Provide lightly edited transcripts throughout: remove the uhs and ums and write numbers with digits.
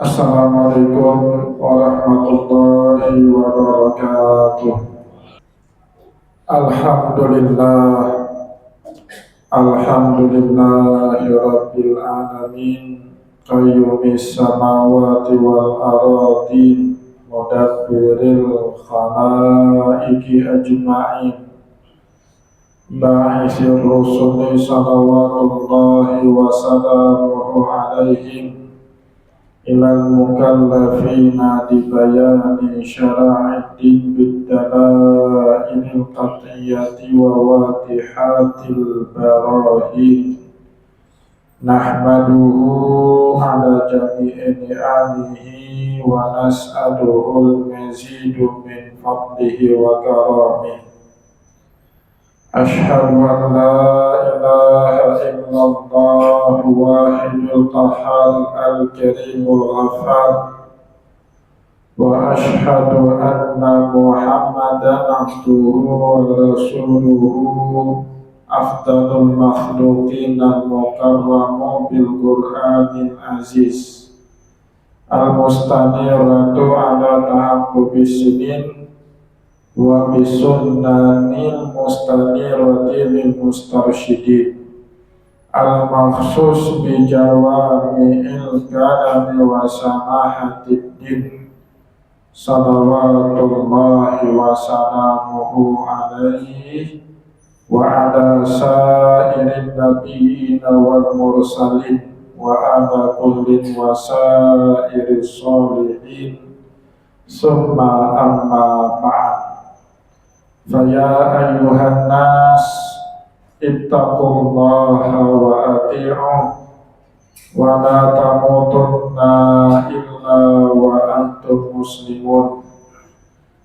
Assalamualaikum warahmatullahi wabarakatuh. Alhamdulillah, alhamdulillahi rabbil alamin, qayyumis samawati wal aradin, mudabbiril khalaiqi ajma'in, ba'isir rusuli salawatullahi wa salamuhu alaihim, ilal mukallafina dibayani syara'id bid-dalailil qat'iyyati wa wadihatil barahin, nahmaduhu ala jami'i ni'amihi wa nas'aluhul mazidu min fadlihi wa karamih. Ashhadu an la ilaha illallah wahidul qahhar al-karimul ghaffar, wa ashhadu anna muhammadan abduhu wa rasuluhu, afdalul makhluqin al-mukarramu bil qur'anil aziz, al-mustaniratu ala ta'aqqubis sinin wa bisunnanil mustanirati lil mustarsyidin, al-makhsus bi jawami'il kalami wa samahatid din, salawatullahi wa salamuhu alaihi wa ala sairin nabiyina wal mursalin wa ala kullin wa sairis solihin, summa amma ba'd. Faya ayyuhan nas, ittaqullaha wa ati'u, wa la tamutunna illa wa antum muslimun.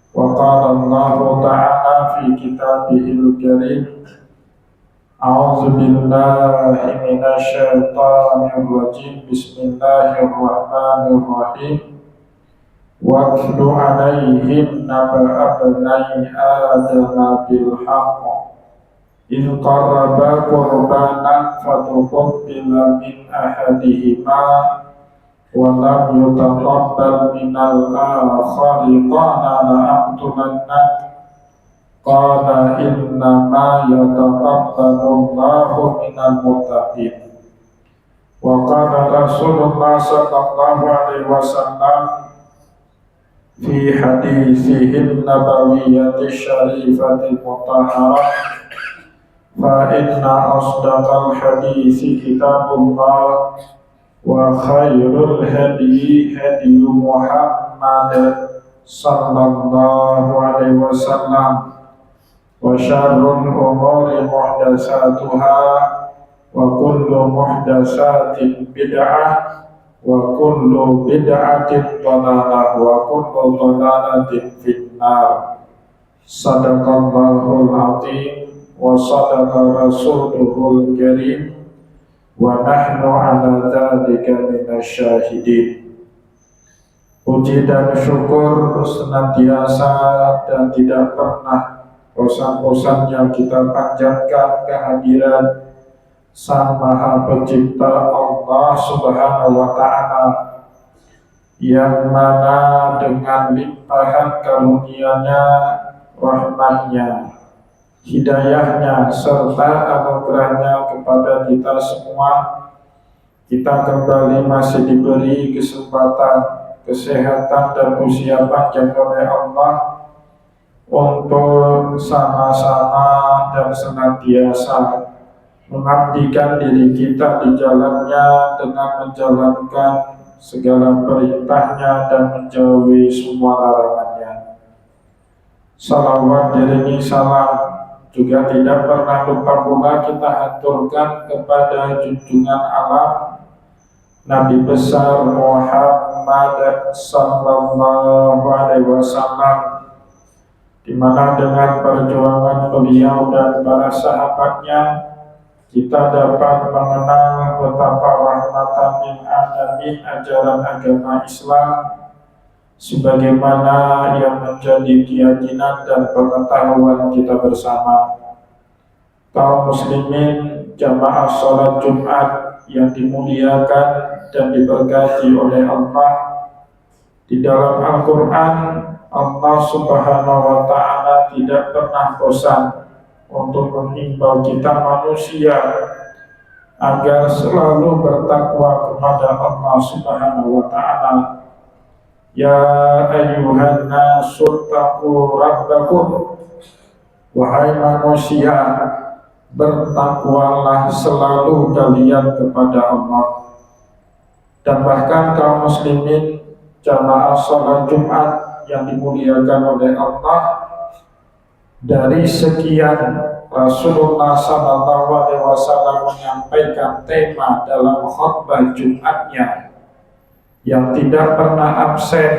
Wa qala Allahu ta'ala fi kitabihil karim, a'udzu billahi minasy syaithanir rajim, bismillahirrahmanirrahim. Watlu alaihim naba'a bnai adama bil haqq, idh qarraba qurbanan fatuqabbala min ahadihima wa lam yutaqabbal minal akhari, qala la'aqtulannak, qala innama yataqabbalu Allahu minal muttaqin. Wa qala Rasulullah sallallahu alaihi wasallam fi hadithihi nabawiyyati syarifati mutahharah, fa inna asdaqal hadithi kitabullah wa khairul hadi hadiyu Muhammad sallallahu alaihi wasallam, wa syarrul umuri muhdatsatuha, wa kullu muhdatsatin bid'ah, wa kullu bid'atin dhalalah, wa kullu dhalalatin finnar. Sadaqallahul azim wa sadaqa rasuluhul karim, wa nahnu ala dzalika minasyahidin. Puji dan syukur senantiasa dan tidak pernah bosan-bosannya kita panjatkan kehadiran Sang Maha Pencipta Allah Subhanahu wa Ta'ala, yang mana dengan limpahan karunia-Nya, rahmat-Nya, hidayahnya, serta anugerahnya kepada kita semua, kita kembali masih diberi kesempatan, kesehatan, dan usia panjang oleh Allah untuk sama-sama dan senantiasa mengabdikan diri kita di jalannya dengan menjalankan segala perintahnya dan menjauhi semua larangannya. Salawat diringi salam juga tidak pernah lupa pula kita aturkan kepada junjungan alam Nabi besar Muhammad sallallahu alaihi wasallam, di mana dengan perjuangan beliau dan para sahabatnya kita dapat mengenal betapa rahmatan lil alamin ajaran agama Islam, sebagaimana yang menjadi keyakinan dan pengetahuan kita bersama. Kaum muslimin jamaah sholat Jumat yang dimuliakan dan diberkati oleh Allah, Di dalam Al-Quran, Allah Subhanahu wa Ta'ala tidak pernah bosan untuk mengimbau kita manusia agar selalu bertakwa kepada Allah Subhanahu wa Ta'ala. Ya ayyuhan nasu taqu rabbakum, wahai manusia, bertakwalah selalu kalian kepada Allah. Dan bahkan kaum muslimin jamaah sholat Jumat yang dimuliakan oleh Allah, dari sekian Rasulullah SAW menyampaikan tema dalam khutbah Jumatnya, yang tidak pernah absen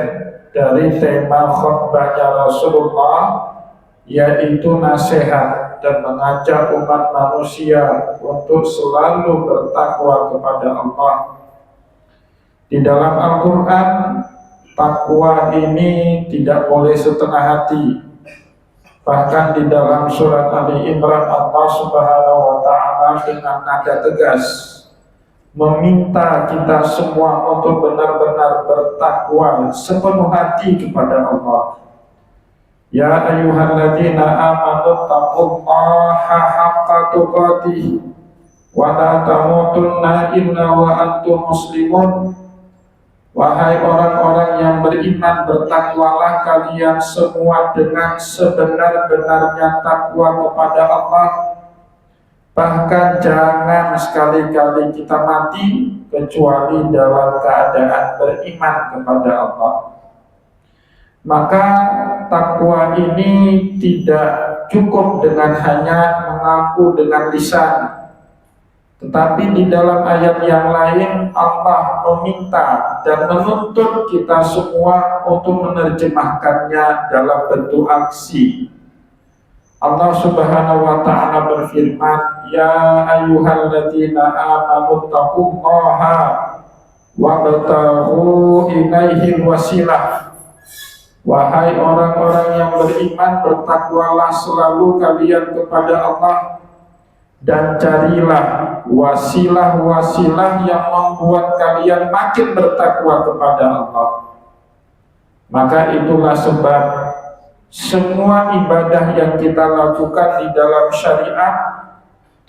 dari tema khutbahnya Rasulullah yaitu nasihat dan mengajak umat manusia untuk selalu bertakwa kepada Allah. Di dalam Al-Quran, takwa ini tidak boleh setengah hati. Bahkan di dalam surat Ali Imran, Allah Subhanahu wa Ta'ala dengan nada tegas meminta kita semua untuk benar-benar bertakwa sepenuh hati kepada Allah. Ya ayyuhalladzina amanu taqullaha haqqa tuqatih wa la tamutunna illa wa antum muslimun. Wahai orang-orang yang beriman, bertakwalah kalian semua dengan sebenar-benarnya takwa kepada Allah. Bahkan jangan sekali-kali kita mati kecuali dalam keadaan beriman kepada Allah. Maka takwa ini tidak cukup dengan hanya mengaku dengan lisan, tetapi di dalam ayat yang lain Allah meminta dan menuntut kita semua untuk menerjemahkannya dalam bentuk aksi. Allah Subhanahu wa Ta'ala berfirman, Ya ayyuhalladzina amanu taqullaha wabtaghu ilaihi wasilah. Wahai orang-orang yang beriman, bertakwalah selalu kalian kepada Allah dan carilah wasilah-wasilah yang membuat kalian makin bertakwa kepada Allah. Maka itulah sebab semua ibadah yang kita lakukan di dalam syariat,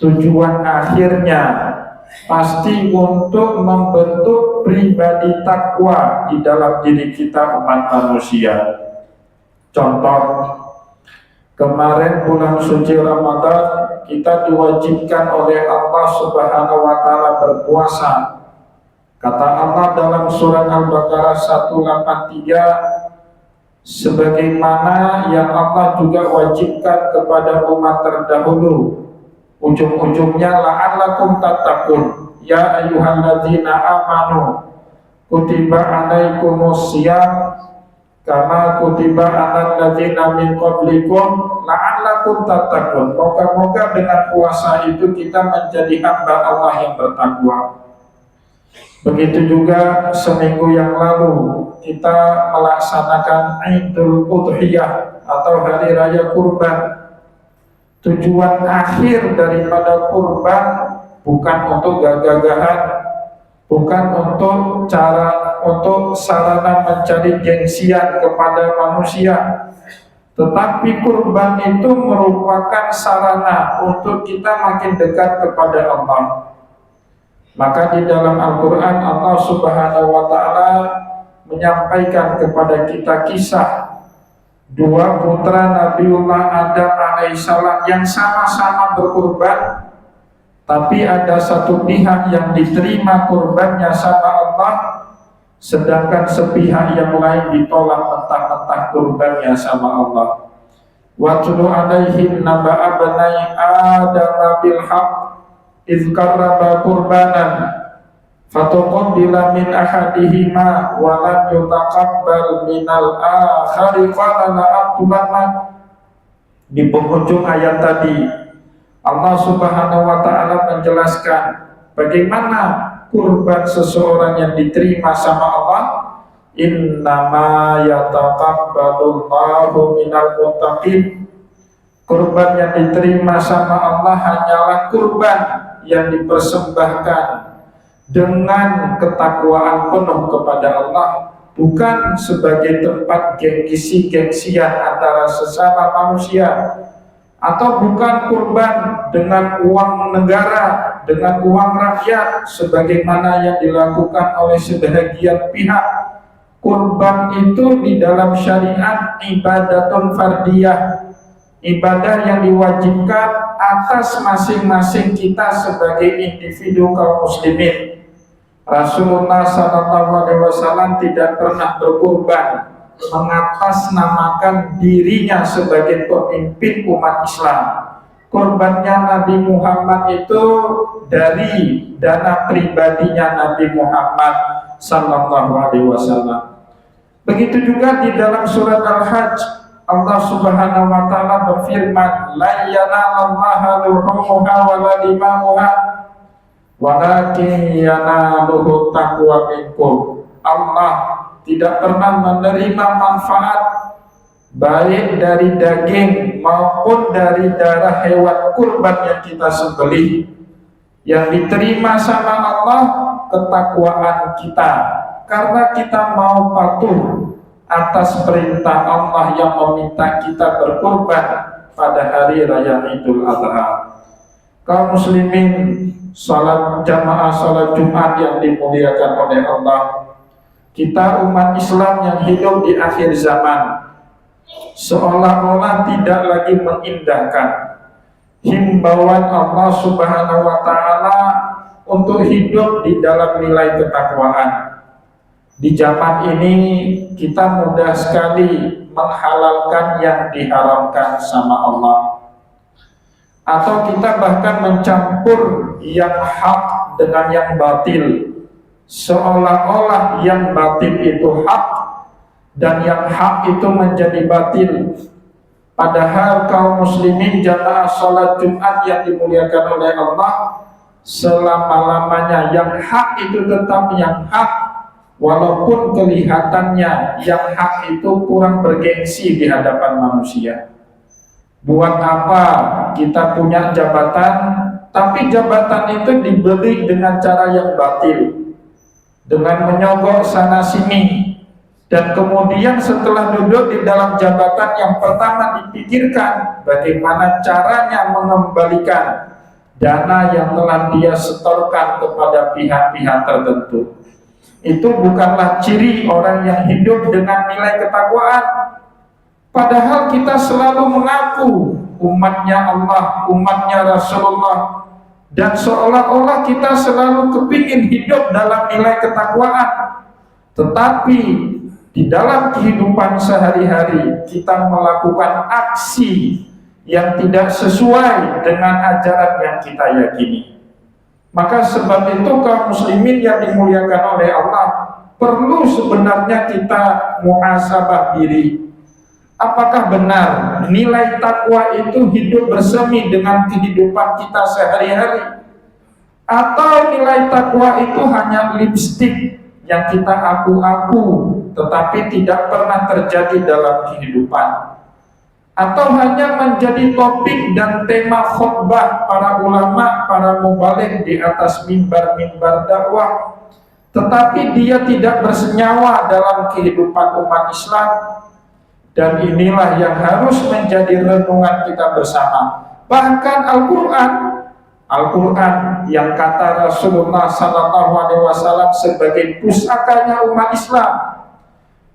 tujuan akhirnya pasti untuk membentuk pribadi takwa di dalam diri kita umat manusia. Contoh, kemarin bulan suci Ramadan kita diwajibkan oleh Allah Subhanahu wa Ta'ala berpuasa. Kata Allah dalam surat Al-Baqarah 183, sebagaimana yang Allah juga wajibkan kepada umat terdahulu. Ujung-ujungnya la'allakum tattaqun. Ya ayyuhalladzina amanu kutiba alaikumus syiyam kama kutiba alal ladzina min qablikum la'allakum tattaqun. Moga-moga dengan puasa itu kita menjadi hamba Allah yang bertakwa. Begitu juga seminggu yang lalu kita melaksanakan Idul Udhiyah atau Hari Raya Kurban. Tujuan akhir daripada kurban bukan untuk gagah-gagahan, bukan untuk sarana mencari gengsian kepada manusia, tetapi kurban itu merupakan sarana untuk kita makin dekat kepada Allah. Maka di dalam Al-Quran Allah Subhanahu wa Ta'ala menyampaikan kepada kita kisah dua putra Nabiullah Adam alaihissalam yang sama-sama berkurban, tapi ada satu pihak yang diterima kurbannya sama Allah, sedangkan sepihak yang lain ditolak mentah-mentah kurbannya sama Allah. Watlu alaihim naba'a banai Adam bil haqq idh qarraba qurbanan fatuqabbila min ahadihima wa lam yutaqabbal minal akhari qala la'aqtubanna. Di penghujung ayat tadi Allah Subhanahu wa Ta'ala menjelaskan bagaimana kurban seseorang yang diterima sama Allah. Innama yataqabbalullahu minal muttaqin. Kurban yang diterima sama Allah hanyalah kurban yang dipersembahkan dengan ketakwaan penuh kepada Allah. bukan sebagai tempat gengsi-gengsian antara sesama manusia, atau bukan kurban dengan uang negara, dengan uang rakyat sebagaimana yang dilakukan oleh sebagian pihak. Kurban itu di dalam syariat ibadatun fardiyah, ibadah yang diwajibkan atas masing-masing kita sebagai individu kaum muslimin. Rasulullah SAW tidak pernah berkurban mengatasnamakan dirinya sebagai pemimpin umat Islam. Kurbannya Nabi Muhammad itu dari dana pribadinya Nabi Muhammad SAW. Begitu juga di dalam surat Al-Hajj, Allah Subhanahu wa taala berfirman, "La yanalallaha luhumuha wala dimamuha, walakin yanaluhu taqwa minkum." Allah tidak pernah menerima manfaat baik dari daging maupun dari darah hewan kurban yang kita sembelih. Yang diterima sama Allah ketakwaan kita, karena kita mau patuh atas perintah Allah yang meminta kita berkurban pada hari raya Idul Adha. Kaum muslimin, salat jamaah salat Jumat yang dimuliakan oleh Allah, kita umat Islam yang hidup di akhir zaman seolah-olah tidak lagi mengindahkan himbauan Allah Subhanahu wa taala untuk hidup di dalam nilai ketakwaan. Di zaman ini kita mudah sekali menghalalkan yang diharamkan sama Allah, atau kita bahkan mencampur yang hak dengan yang batil, seolah-olah yang batil itu hak dan yang hak itu menjadi batil. Padahal kaum muslimin jamaah salat Jumat yang dimuliakan oleh Allah, selama-lamanya yang hak itu tetap yang hak, walaupun kelihatannya yang hak itu kurang bergengsi di hadapan manusia. Buat apa kita punya jabatan, tapi jabatan itu dibeli dengan cara yang batil, dengan menyogok sana sini, dan kemudian setelah duduk di dalam jabatan yang pertama dipikirkan bagaimana caranya mengembalikan dana yang telah dia setorkan kepada pihak-pihak tertentu. Itu bukanlah ciri orang yang hidup dengan nilai ketakwaan. Padahal kita selalu mengaku umatnya Allah, umatnya Rasulullah, dan seolah-olah kita selalu kepingin hidup dalam nilai ketakwaan. Tetapi di dalam kehidupan sehari-hari kita melakukan aksi yang tidak sesuai dengan ajaran yang kita yakini. Maka sebab itu kaum muslimin yang dimuliakan oleh Allah, perlu sebenarnya kita muhasabah diri. Apakah benar nilai takwa itu hidup bersemi dengan kehidupan kita sehari-hari? Atau nilai takwa itu hanya lipstik yang kita aku-aku tetapi tidak pernah terjadi dalam kehidupan? Atau hanya menjadi topik dan tema khutbah para ulama, para mubaligh di atas mimbar-mimbar dakwah, tetapi dia tidak bersenyawa dalam kehidupan umat Islam? Dan inilah yang harus menjadi renungan kita bersama. Bahkan Al-Quran yang kata Rasulullah SAW sebagai pusakanya umat Islam.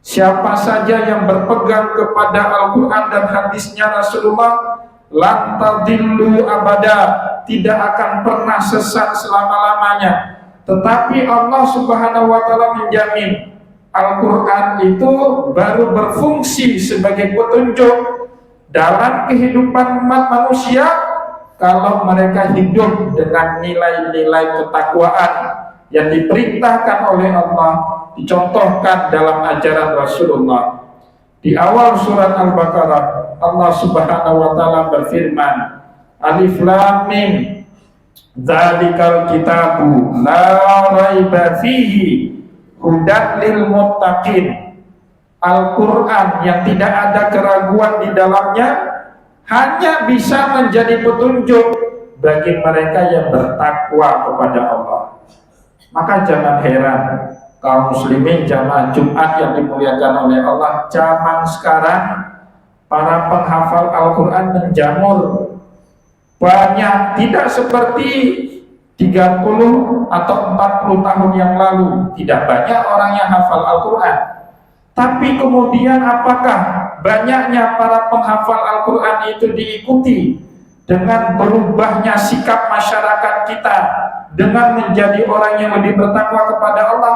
Siapa saja yang berpegang kepada Al-Quran dan hadisnya Rasulullah, lan tadillu abada, tidak akan pernah sesat selama-lamanya. Tetapi Allah Subhanahu wa taala menjamin Al-Quran itu baru berfungsi sebagai petunjuk dalam kehidupan umat manusia kalau mereka hidup dengan nilai-nilai ketakwaan yang diperintahkan oleh Allah, dicontohkan dalam ajaran Rasulullah. Di awal surat Al-Baqarah, Allah Subhanahu wa taala berfirman, Alif Lam Mim, Dzalikal kitabu la raiba fihi hudan lil muttaqin. Al-Quran yang tidak ada keraguan di dalamnya hanya bisa menjadi petunjuk bagi mereka yang bertakwa kepada Allah. Maka jangan heran kaum muslimin jamaah Jumat yang dimuliakan oleh Allah, zaman sekarang para penghafal Al-Quran menjamur banyak, tidak seperti 30 atau 40 tahun yang lalu. Tidak banyak orang yang hafal Al-Quran, tapi kemudian apakah banyaknya para penghafal Al-Quran itu diikuti dengan berubahnya sikap masyarakat kita dengan menjadi orang yang lebih bertakwa kepada Allah?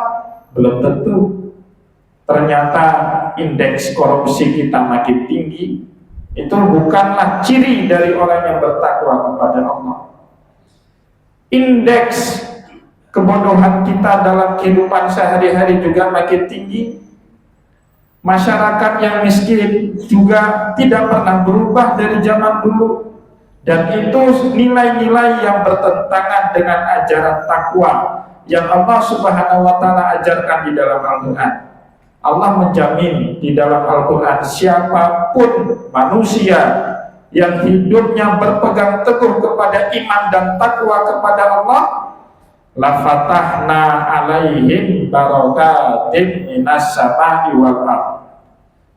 Belum tentu. Ternyata indeks korupsi kita makin tinggi. Itu bukanlah ciri dari orang yang bertakwa kepada Allah. Indeks kebodohan kita dalam kehidupan sehari-hari juga makin tinggi. Masyarakat yang miskin juga tidak pernah berubah dari zaman dulu. Dan itu nilai-nilai yang bertentangan dengan ajaran takwa yang Allah Subhanahu wa Ta'ala ajarkan di dalam Al-Quran. Allah menjamin di dalam Al-Quran, siapapun manusia yang hidupnya berpegang teguh kepada iman dan takwa kepada Allah, la fatahna alaihim barakatin minas samai wal ardh.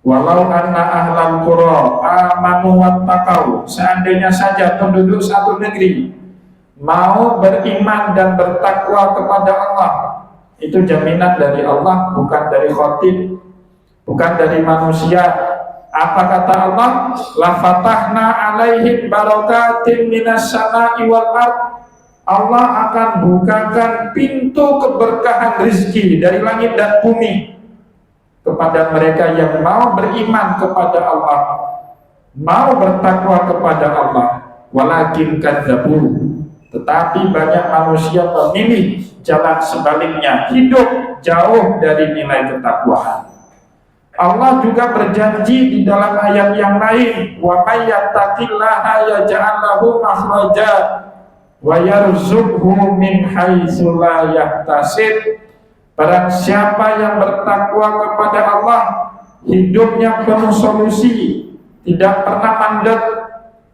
Walau anna ahlal qura amanu wattaqau, seandainya saja penduduk satu negeri mau beriman dan bertakwa kepada Allah, itu jaminan dari Allah, bukan dari khatib, bukan dari manusia. Apa kata Allah? La fatahna alaihim barakatin minas samai wal ardh. Allah akan bukakan pintu keberkahan rezeki dari langit dan bumi kepada mereka yang mau beriman kepada Allah, mau bertakwa kepada Allah. Walakin kadzabu, tetapi banyak manusia memilih jalan sebaliknya, hidup jauh dari nilai ketakwaan. Allah juga berjanji di dalam ayat yang lain, wa may yattaqillaha yaj'al lahu makhraja wa yarzuqhu min haitsu la yahtasib. Barang siapa yang bertakwa kepada Allah, hidupnya penuh solusi, tidak pernah mandek,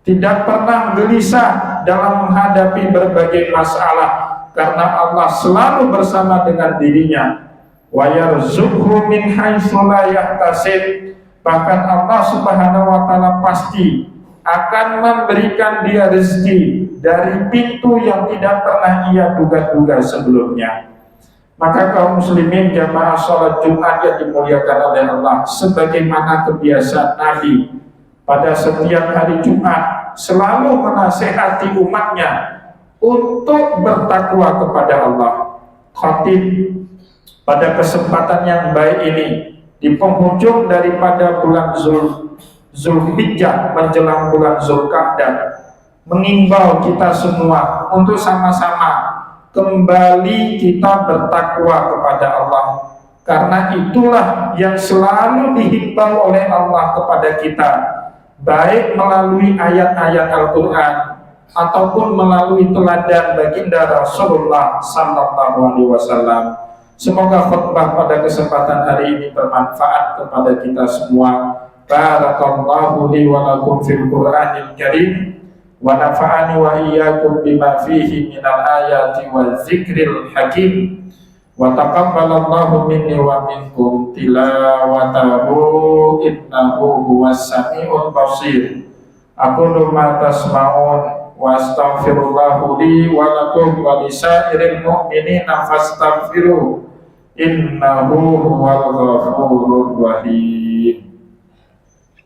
tidak pernah gelisah dalam menghadapi berbagai masalah, karena Allah selalu bersama dengan dirinya. Wa yarzuqhu min haitsu la yahtasib. Bahkan Allah Subhanahu wa Ta'ala pasti akan memberikan dia rezeki dari pintu yang tidak pernah ia duga-duga sebelumnya. Maka kaum muslimin jamaah sholat Jumat yang dimuliakan oleh Allah, sebagaimana kebiasaan Nabi pada setiap hari Jumat selalu menasehati umatnya untuk bertakwa kepada Allah. Khatib pada kesempatan yang baik ini di penghujung daripada bulan Zulhijjah menjelang bulan Zulqa'dah mengimbau kita semua untuk sama-sama kembali kita bertakwa kepada Allah, karena itulah yang selalu dihimbau oleh Allah kepada kita, baik melalui ayat-ayat Al-Quran ataupun melalui teladan baginda Rasulullah Sallallahu Alaihi Wasallam. Semoga khutbah pada kesempatan hari ini bermanfaat kepada kita semua. Barakallahu li wa lakum fil Qur'anil Karim, wa nafa'ani wa iyyakum bima fihi minal ayati wa dzikril hakim, wa taqabbalallahu minni wa minkum tilawatahu innahu huwas sami'ul basir. Aqulu ma tasma'un wa astaghfirullahu li wa lakum wa lisairil mu'minina fastaghfiruh innahu huwal ghafurur rahim.